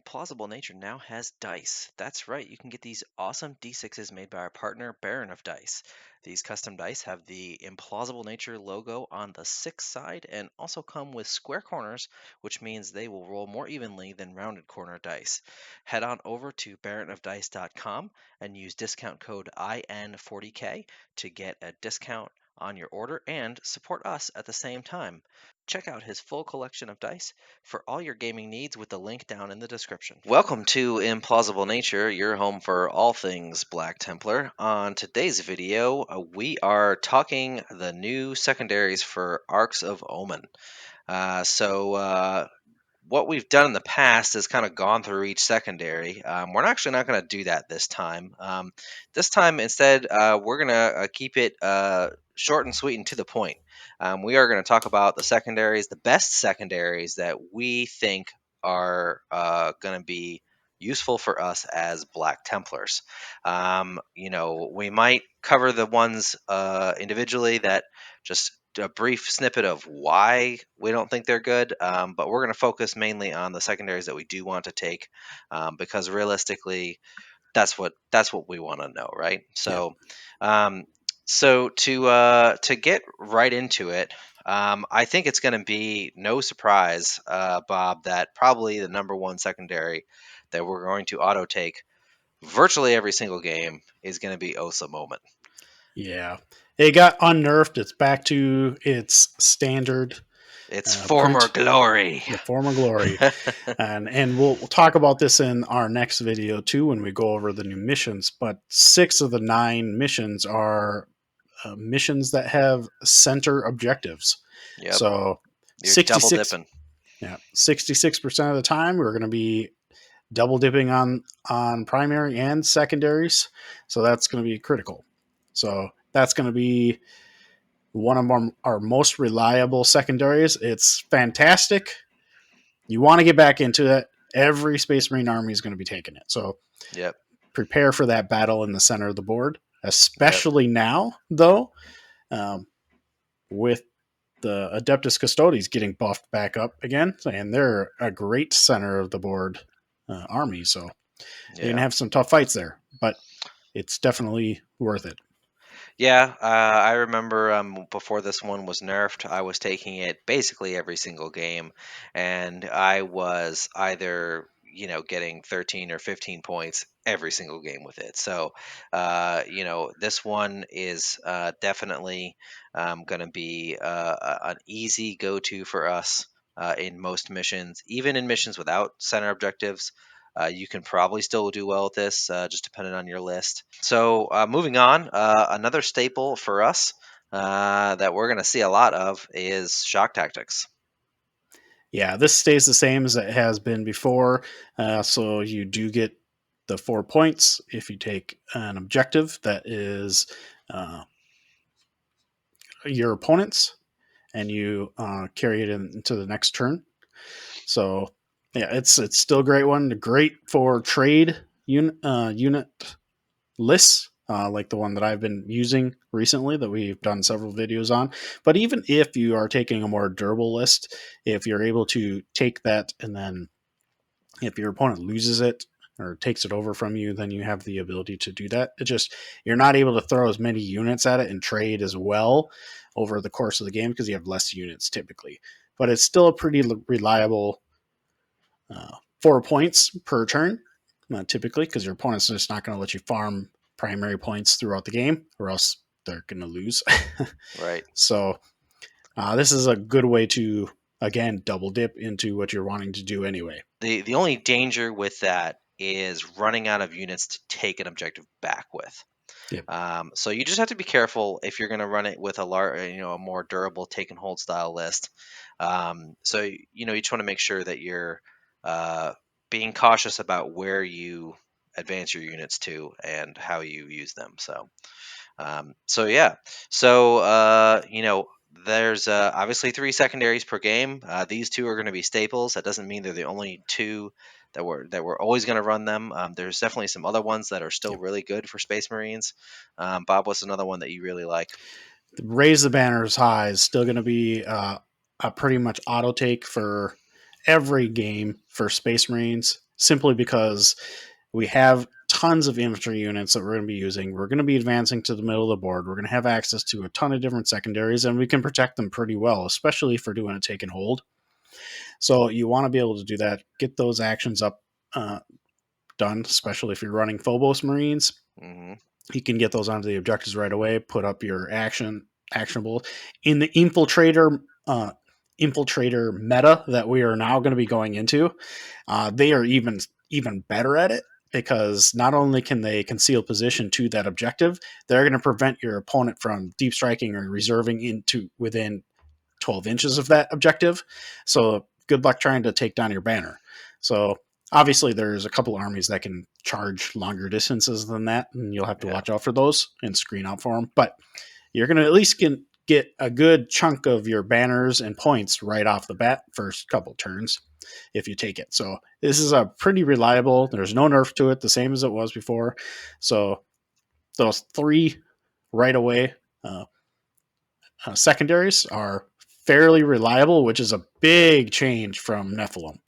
Implausible Nature now has dice. That's right, you can get these awesome D6s made by our partner, Baron of Dice. These custom dice have the Implausible Nature logo on the 6 side and also come with square corners, which means they will roll more evenly than rounded corner dice. Head on over to baronofdice.com and use discount code IN40K to get a discount on your order and support us at the same time. Check out his full collection of dice for all your gaming needs with the link down in the description. Welcome to Implausible Nature, your home for all things Black Templar. On today's video, we are talking the new secondaries for Arks of Omen. What we've done in the past is kind of gone through each secondary. We're actually not going to do that this time. This time, instead, we're going to keep it short and sweet and to the point. We are going to talk about the secondaries, the best secondaries that we think are going to be useful for us as Black Templars. We might cover the ones individually that just a brief snippet of why we don't think they're good, but we're going to focus mainly on the secondaries that we do want to take, because realistically, that's what we want to know, right? So, to get right into it, I think it's going to be no surprise, Bob, that probably the number one secondary that we're going to auto take virtually every single game is going to be Osa Moment. Yeah. It got unnerfed. It's back to its standard. Its former glory. The former glory. and we'll talk about this in our next video too when we go over the new missions. But 6 of the 9 missions are missions that have center objectives. Yep. So you're double dipping. Yeah, 66% of the time we're going to be double dipping on primary and secondaries. So that's going to be critical. So that's going to be one of our most reliable secondaries. It's fantastic. You want to get back into it. Every Space Marine army is going to be taking it. So prepare for that battle in the center of the board, especially now, though, with the Adeptus Custodes getting buffed back up again. And they're a great center of the board army. So you're going to have some tough fights there, but it's definitely worth it. Yeah, I remember before this one was nerfed, I was taking it basically every single game, and I was either getting 13 or 15 points every single game with it. So this one is definitely going to be an easy go-to for us in most missions, even in missions without center objectives. You can probably still do well with this, just depending on your list. So moving on, another staple for us that we're going to see a lot of is shock tactics. Yeah, this stays the same as it has been before. So you do get the 4 points if you take an objective that is your opponent's, and you carry it into the next turn. So yeah, it's still a great one. Great for trade unit lists, like the one that I've been using recently that we've done several videos on. But even if you are taking a more durable list, if you're able to take that and then if your opponent loses it or takes it over from you, then you have the ability to do that. It just, you're not able to throw as many units at it and trade as well over the course of the game because you have less units typically. But it's still a pretty reliable 4 points per turn, typically, because your opponent's just not going to let you farm primary points throughout the game, or else they're going to lose. Right. So this is a good way to, again, double dip into what you're wanting to do anyway. The only danger with that is running out of units to take an objective back with. Yep. So you just have to be careful if you're going to run it with a more durable take and hold style list. So you just want to make sure that you're being cautious about where you advance your units to and how you use them. There's obviously 3 secondaries per game. These 2 are going to be staples. That doesn't mean they're the only 2 that we're always going to run them. There's definitely some other ones that are still really good for Space Marines. Bob, what's another one that you really like? Raise the Banners High is still going to be a pretty much auto take for every game for Space Marines. simply because we have tons of infantry units that we're going to be using. We're going to be advancing to the middle of the board. We're going to have access to a ton of different secondaries, and we can protect them pretty well, especially if we're doing a take and hold. So you want to be able to do that, get those actions up done, especially if you're running Phobos Marines. Hmm. You can get those onto the objectives right away, put up your actionable in the infiltrator meta that we are now going to be going into. They are even better at it because not only can they conceal position to that objective, they're going to prevent your opponent from deep striking or reserving into within 12 inches of that objective. So good luck trying to take down your banner. So obviously there's a couple armies that can charge longer distances than that, and you'll have to Yeah. watch out for those and screen out for them. But you're going to at least get a good chunk of your banners and points right off the bat first couple turns if you take it. So this is a pretty reliable. There's no nerf to it, the same as it was before. So those three right away secondaries are fairly reliable, which is a big change from Nephilim.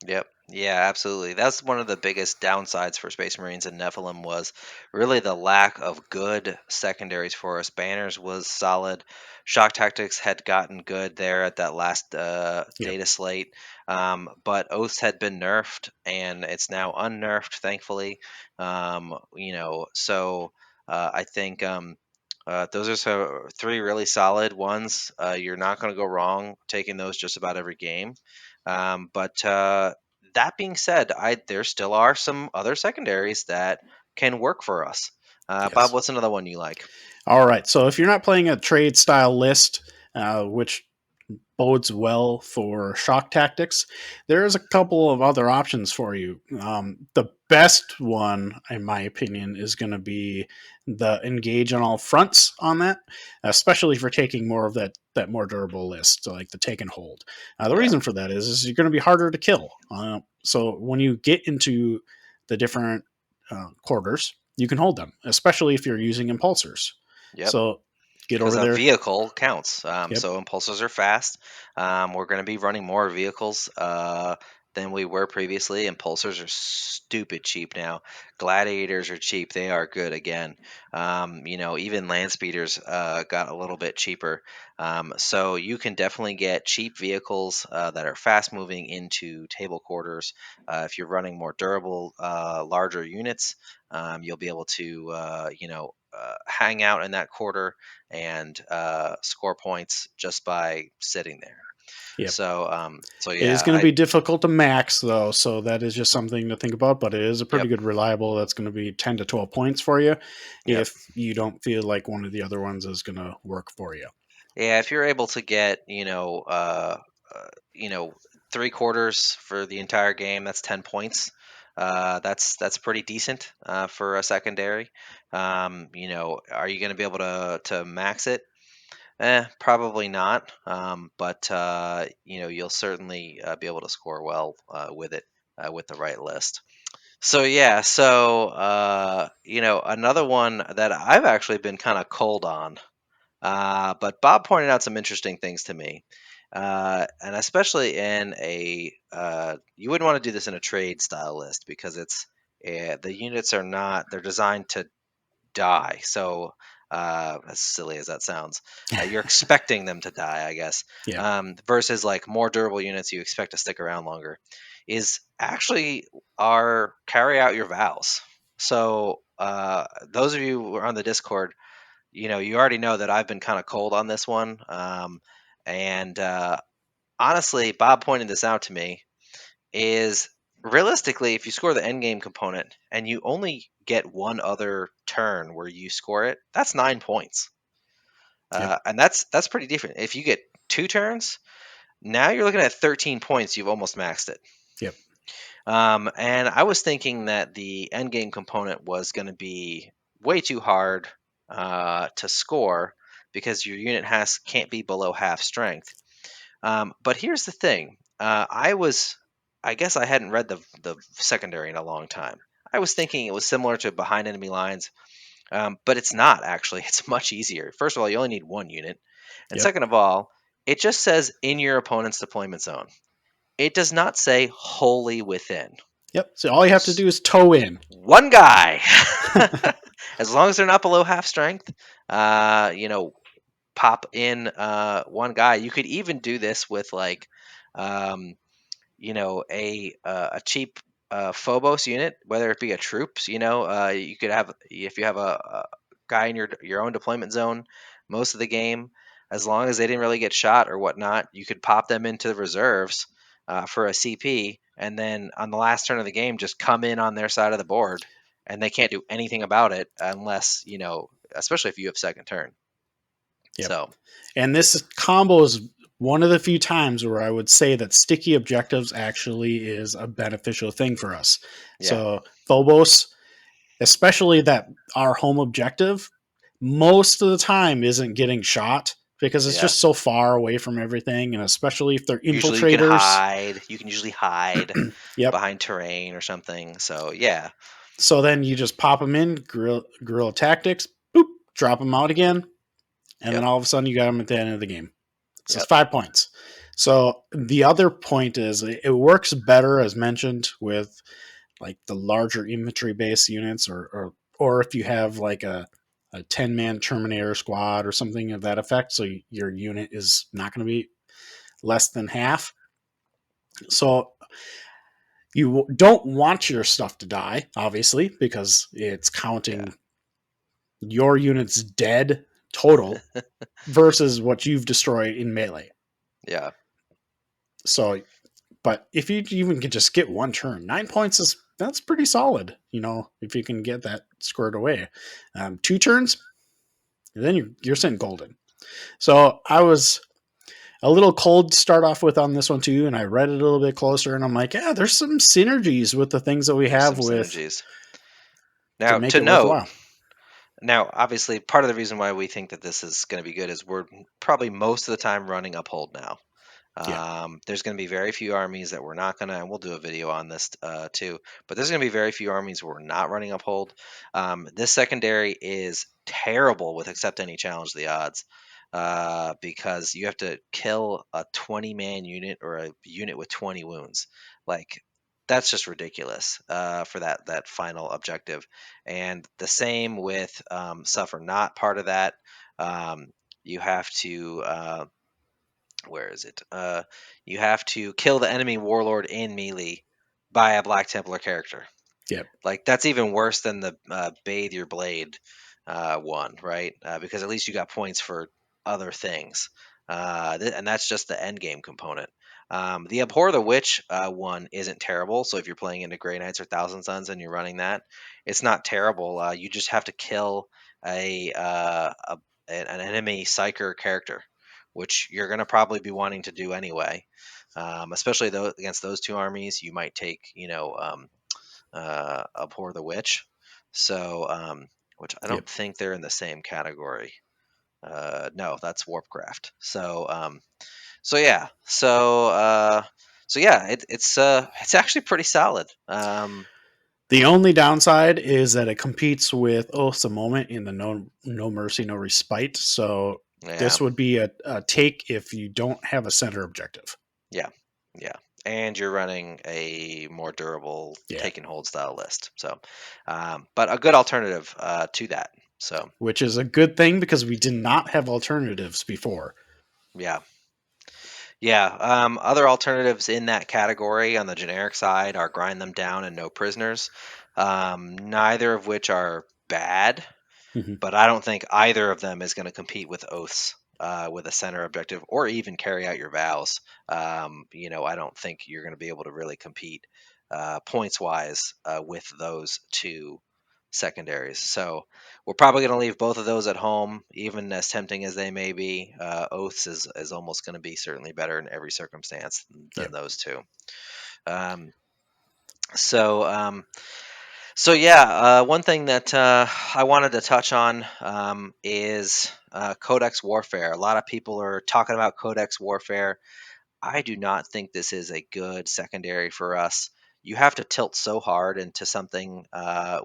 Yep. Yeah, absolutely. That's one of the biggest downsides for Space Marines and Nephilim was really the lack of good secondaries for us. Banners was solid. Shock Tactics had gotten good there at that last Yep. data slate, but Oaths had been nerfed, and it's now unnerfed, thankfully. So I think those are three really solid ones. You're not going to go wrong taking those just about every game. But that being said, there still are some other secondaries that can work for us. Bob, Yes. what's another one you like? All right. So if you're not playing a trade style list, which bodes well for shock tactics, there's a couple of other options for you. The best one, in my opinion, is going to be the engage on all fronts on that, especially for taking more of that more durable list, so like the take and hold. The Yeah. reason for that is you're going to be harder to kill. So when you get into the different quarters, you can hold them, especially if you're using impulsors. Yep. So get Because over a there. vehicle counts. Yep. So impulsors are fast. We're going to be running more vehicles than we were previously. Impulsors are stupid cheap now. Gladiators are cheap. They are good again. Even land speeders got a little bit cheaper. So you can definitely get cheap vehicles that are fast moving into table quarters. If you're running more durable, larger units, you'll be able to, hang out in that quarter and score points just by sitting there. Yep. So It is yeah, going to be difficult to max though, so that is just something to think about. But it is a yep, pretty good reliable. That's going to be 10 to 12 points for you yep, if you don't feel like one of the other ones is going to work for you. yeah. If you're able to get, uh, you know, 3/4 for the entire game, that's 10 points. That's pretty decent for a secondary. Are you going to be able to max it? Probably not. But you'll certainly be able to score well with it with the right list. So yeah, another one that I've actually been kind of cold on, but Bob pointed out some interesting things to me, and especially in you wouldn't want to do this in a trade style list because the units are not they're designed to die. So, as silly as that sounds, you're expecting them to die, I guess. Yep. Versus like more durable units you expect to stick around longer, is actually our carry out your vows. So, those of you who are on the Discord, you already know that I've been kind of cold on this one. And honestly, Bob pointed this out to me is realistically, if you score the end game component and you only get one other turn where you score it, that's 9 points, Yep. and that's pretty different. If you get two turns, now you're looking at 13 points. You've almost maxed it. Yep. And I was thinking that the end game component was going to be way too hard to score because your unit can't be below half strength. But here's the thing. I guess I hadn't read the secondary in a long time. I was thinking it was similar to Behind Enemy Lines, but it's not actually. It's much easier. First of all, you only need one unit, and Yep. second of all, it just says in your opponent's deployment zone. It does not say wholly within. Yep. So all you have to S- do is toe in. One guy, as long as they're not below half strength, you know, pop in one guy. You could even do this with like, um, a cheap Phobos unit, whether it be a troops. You could have, if you have a guy in your own deployment zone most of the game, as long as they didn't really get shot or whatnot, you could pop them into the reserves for a CP, and then on the last turn of the game, just come in on their side of the board, and they can't do anything about it unless especially if you have second turn. Yep. So And this combo is one of the few times where I would say that sticky objectives actually is a beneficial thing for us. yeah, So Phobos, especially that our home objective, most of the time isn't getting shot because it's yeah. just so far away from everything, and especially if they're Usually you can infiltrators. hide. You can usually hide Yep. behind terrain or something. So yeah, So then you just pop them in, guerrilla tactics, boop, drop them out again, and then yep, all of a sudden you got them at the end of the game. So it's yep, 5 points. So the other point is it works better, as mentioned, with like the larger infantry based units, or if you have like a 10-man Terminator squad or something of that effect. So your unit is not going to be less than half. So you don't want your stuff to die, obviously, because it's yeah, counting your unit's dead total versus what you've destroyed in melee. yeah, So, but if you even could just get one turn, 9 points is that's pretty solid. If you can get that squared away, 2 turns, then you're sitting golden. So I was a little cold to start off with on this one too, and I read it a little bit closer, and I'm like, yeah, there's some synergies with the things that we there's have some with synergies. to Now, make to it note, worthwhile. now obviously part of the reason why we think that this is going to be good is we're probably most of the time running uphold now. Yeah, There's going to be very few armies that we're not going to, and we'll do a video on this too, but there's going to be very few armies where we're not running uphold. This secondary is terrible with accept any challenge the odds, because you have to kill a 20-man unit or a unit with 20 wounds. Like, that's just ridiculous for that final objective. And the same with suffer not part of that. Um, you have to where is it? You have to kill the enemy warlord in melee by a Black Templar character. yep, Like, that's even worse than the bathe your blade one, right? Because at least you got points for other things, and that's just the end game component. The abhor the witch one isn't terrible. So if you're playing into Grey Knights or Thousand Suns and you're running that, it's not terrible. You just have to kill a, uh, a an enemy psyker character, which you're going to probably be wanting to do anyway. Especially though against those two armies, you might take Abhor the Witch. So, which I yep. don't think they're in the same category. No, that's Warpcraft. So yeah, so yeah, it's actually pretty solid. The only downside is that it competes with Oaths a Moment in the no mercy, no respite. So Yeah, this would be a take if you don't have a center objective. yeah, yeah, and you're running a more durable Yeah, take and hold style list. So, but a good alternative to that. So which is a good thing because we did not have alternatives before. yeah. Yeah, other alternatives in that category on the generic side are grind them down and no prisoners. Neither of which are bad, Mhm. but I don't think either of them is going to compete with oaths with a center objective or even carry out your vows. I don't think you're going to be able to really compete points wise with those two secondaries. So we're probably going to leave both of those at home, even as tempting as they may be. Oaths is almost going to be certainly better in every circumstance than Yep. those two. Um, so yeah, one thing that I wanted to touch on is Codex Warfare. A lot of people are talking about Codex Warfare. I do not think this is a good secondary for us. You have to tilt so hard into something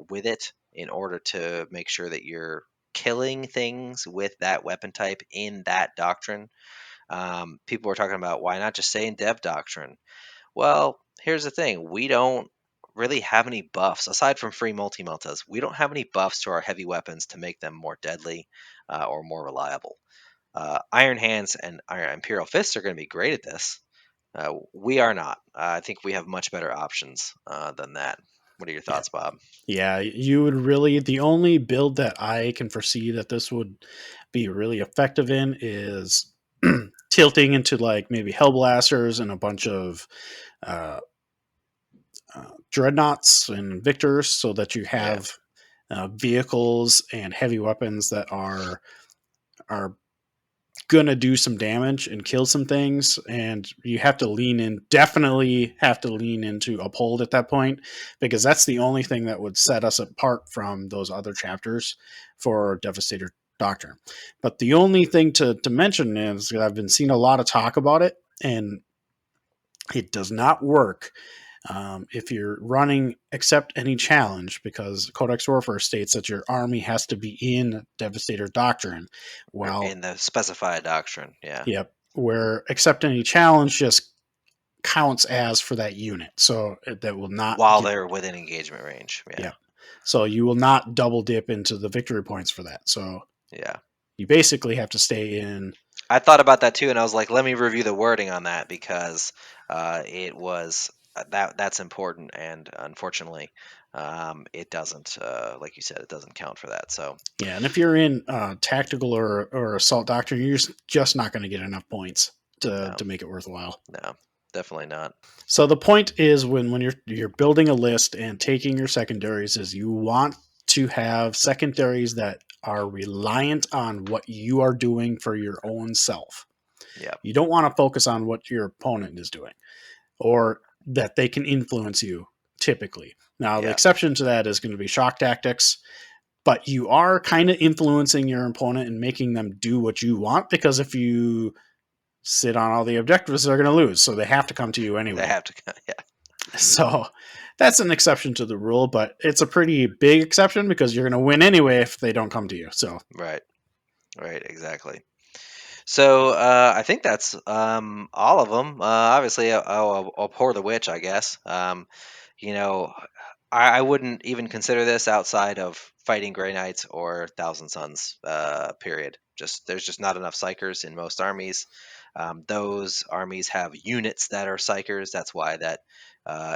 with it in order to make sure that you're killing things with that weapon type in that doctrine. People are talking about why not just say in Dev Doctrine. Well, here's the thing: we don't. really have any buffs aside from free multi-meltas. We don't have any buffs to our heavy weapons to make them more deadly or more reliable. Iron Hands and Iron Imperial Fists are going to be great at this. We are not. I think we have much better options than that. What are your Yeah. thoughts, Bob? Yeah, you would really, the only build that I can foresee that this would be really effective in is tilting into like maybe Hellblasters and a bunch of uh, Dreadnoughts and Victors so that you Yeah, have vehicles and heavy weapons that are gonna do some damage and kill some things, and you have to lean in, definitely have to lean into Uphold at that point, because that's the only thing that would set us apart from those other chapters for Devastator Doctrine. But the only thing to mention is that I've been seeing a lot of talk about it, and it does not work if you're running accept any challenge, because Codex Warfare states that your army has to be in Devastator Doctrine. or Well, in the specified doctrine. Yeah, yep, where accept any challenge just counts as for that unit, so that will not while get. they're within engagement range. Yeah, Yep, so you will not double dip into the victory points for that. So yeah. you basically have to stay in. I thought about that too, and I was like, let me review the wording on that because it was that's important, and unfortunately, it doesn't. Like you said, it doesn't count for that. So Yeah, and if you're in tactical or assault doctrine, you're just not going to get enough points no, to make it worthwhile. no, definitely not. So the point is, when you're building a list and taking your secondaries, is you want to have secondaries that are reliant on what you are doing for your own self. Yeah, You don't want to focus on what your opponent is doing or that they can influence you typically. Now, the yeah, exception to that is going to be shock tactics, but you are kind of influencing your opponent and making them do what you want, because if you sit on all the objectives, they're going to lose. So they have to come to you they anyway. have to. Yeah, So that's an exception to the rule, but it's a pretty big exception because you're going to win anyway if they don't come to you. So right, right, exactly. So I think that's all of them. Obviously, I'll pour the witch, I guess. You know, I wouldn't even consider this outside of fighting Grey Knights or Thousand Suns. Period. Just there's just not enough psychers in most armies. Those armies have units that are psychers. That's why that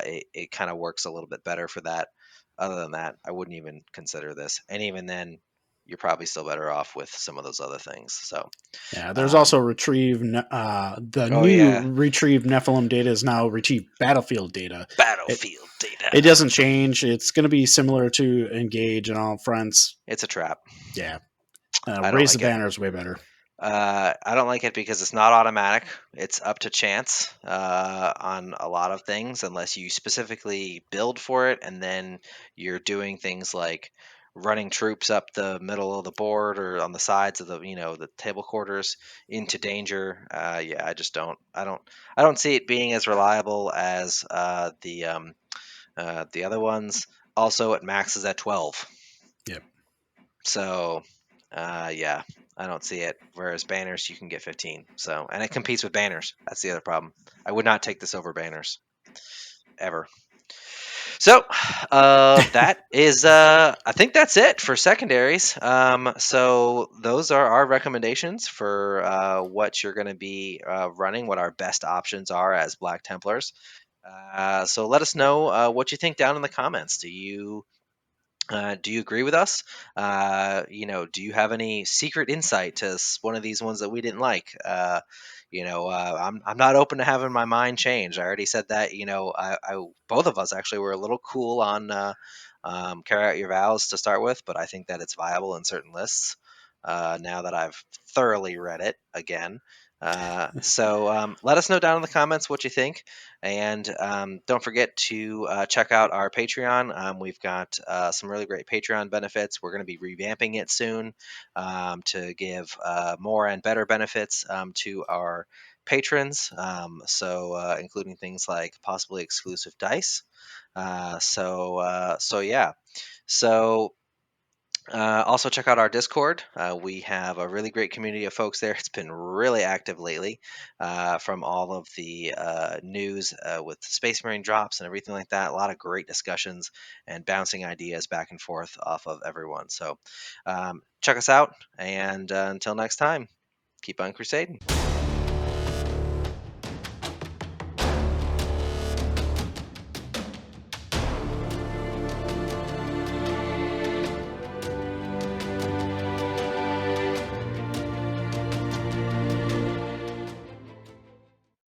it kind of works a little bit better for that. Other than that, I wouldn't even consider this. And even then, you're probably still better off with some of those other things. So, yeah, there's also um, retrieve. The oh new yeah, retrieve Nephilim data is now retrieve battlefield data. It battlefield data. it doesn't change. It's going to be similar to engage on all fronts. It's a trap. Yeah, I don't raise the like it. banner is way better. I don't like it because it's not automatic. It's up to chance on a lot of things, unless you specifically build for it, and then you're doing things like running troops up the middle of the board or on the sides of the table quarters into danger. Yeah, I just don't. I don't see it being as reliable as the other ones. Also, it maxes at 12. Yep. So, yeah, I don't see it. Whereas banners, you can get 15. So, and it competes with banners. That's the other problem. I would not take this over banners ever. So, that is, I think that's it for secondaries. So those are our recommendations for what you're going to be running, what our best options are as Black Templars. So let us know what you think down in the comments. Do you agree with us? Do you have any secret insight to one of these ones that we didn't like? I'm not open to having my mind changed. I already said that. I both of us actually were a little cool on carry out your vows to start with, but I think that it's viable in certain lists. Now that I've thoroughly read it again. So let us know down in the comments what you think. And don't forget to check out our Patreon. We've got some really great Patreon benefits. We're going to be revamping it soon to give more and better benefits to our patrons. So including things like possibly exclusive dice. So yeah. So Also, check out our Discord. We have a really great community of folks there. It's been really active lately, from all of the news with Space Marine drops and everything like that. A lot of great discussions and bouncing ideas back and forth off of everyone. So, check us out. And until next time, keep on crusading.